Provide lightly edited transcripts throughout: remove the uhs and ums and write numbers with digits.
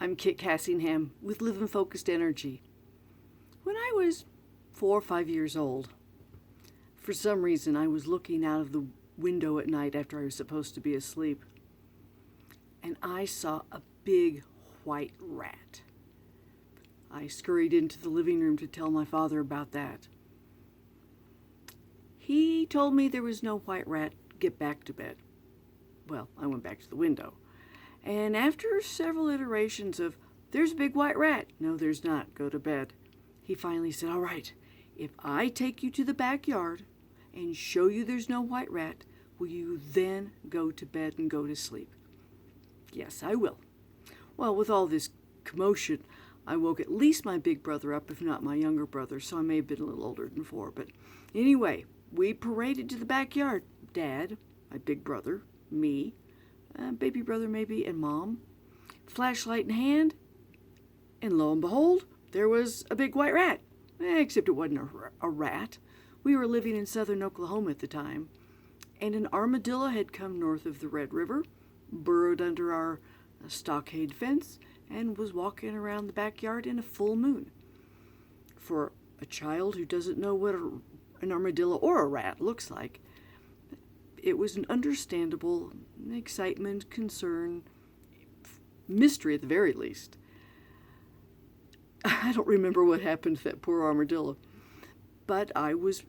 I'm Kit Cassingham with Live in Focused Energy. When I was 4 or 5 years old, for some reason I was looking out of the window at night after I was supposed to be asleep, and I saw a big white rat. I scurried into the living room to tell my father about that. He told me there was no white rat, get back to bed. Well, I went back to the window. And after several iterations of, there's a big white rat, no there's not, go to bed, he finally said, all right, if I take you to the backyard and show you there's no white rat, will you then go to bed and go to sleep? Yes, I will. Well, with all this commotion, I woke at least my big brother up, if not my younger brother, so I may have been a little older than 4. But anyway, we paraded to the backyard. Dad, my big brother, me, baby brother maybe, and Mom, flashlight in hand, and lo and behold, there was a big white rat. Except it wasn't a rat. We were living in southern Oklahoma at the time, and an armadillo had come north of the Red River, burrowed under our stockade fence, and was walking around the backyard in a full moon. For a child who doesn't know what an armadillo or a rat looks like, it was an understandable excitement, concern, mystery at the very least. I don't remember what happened to that poor armadillo, but I was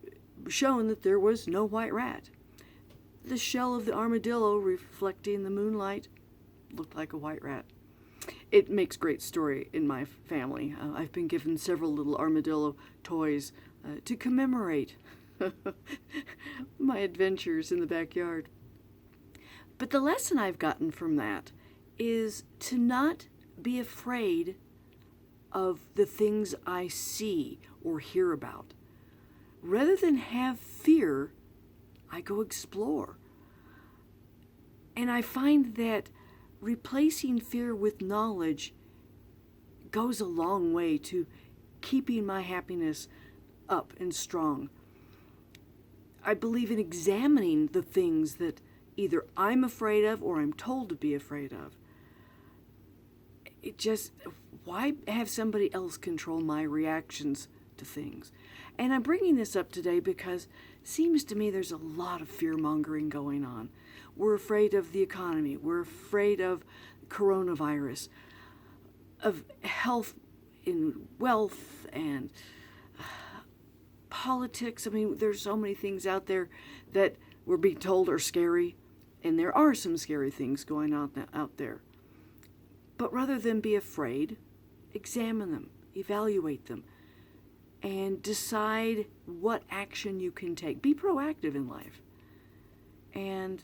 shown that there was no white rat. The shell of the armadillo, reflecting the moonlight, looked like a white rat. It makes great story in my family. I've been given several little armadillo toys to commemorate my adventures in the backyard. But the lesson I've gotten from that is to not be afraid of the things I see or hear about. Rather than have fear, I go explore. And I find that replacing fear with knowledge goes a long way to keeping my happiness up and strong. I believe in examining the things that either I'm afraid of or I'm told to be afraid of. Why have somebody else control my reactions to things? And I'm bringing this up today because it seems to me there's a lot of fear-mongering going on. We're afraid of the economy. We're afraid of coronavirus, of health and wealth and politics. I mean, there's so many things out there that we're being told are scary, and there are some scary things going on out there. But rather than be afraid, examine them, evaluate them, and decide what action you can take. Be proactive in life. And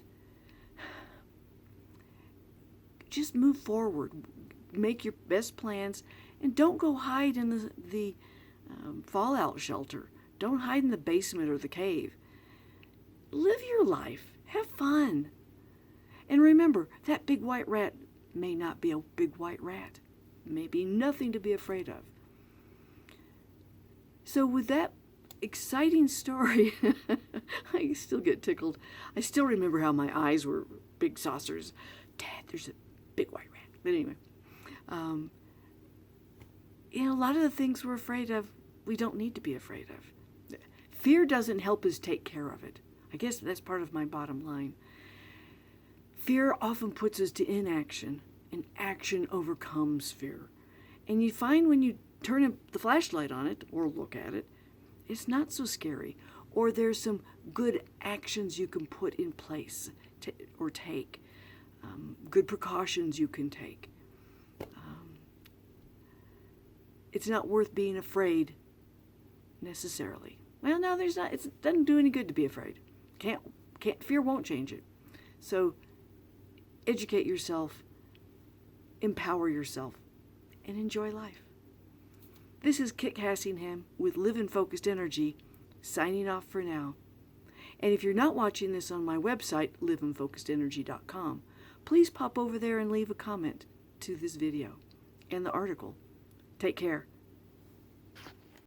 just move forward. Make your best plans, and don't go hide in the fallout shelter. Don't hide in the basement or the cave. Live your life. Have fun. And remember, that big white rat may not be a big white rat. May be nothing to be afraid of. So with that exciting story, I still get tickled. I still remember how my eyes were big saucers. Dad, there's a big white rat. But anyway, a lot of the things we're afraid of, we don't need to be afraid of. Fear doesn't help us take care of it. I guess that's part of my bottom line. Fear often puts us to inaction, and action overcomes fear. And you find when you turn the flashlight on it or look at it, it's not so scary. Or there's some good actions you can put in place or take. Good precautions you can take. It's not worth being afraid necessarily. Well, no, there's not. It doesn't do any good to be afraid. Fear won't change it. So educate yourself, empower yourself, and enjoy life. This is Kit Cassingham with Live in Focused Energy, signing off for now. And if you're not watching this on my website, liveinfocusedenergy.com, please pop over there and leave a comment to this video and the article. Take care.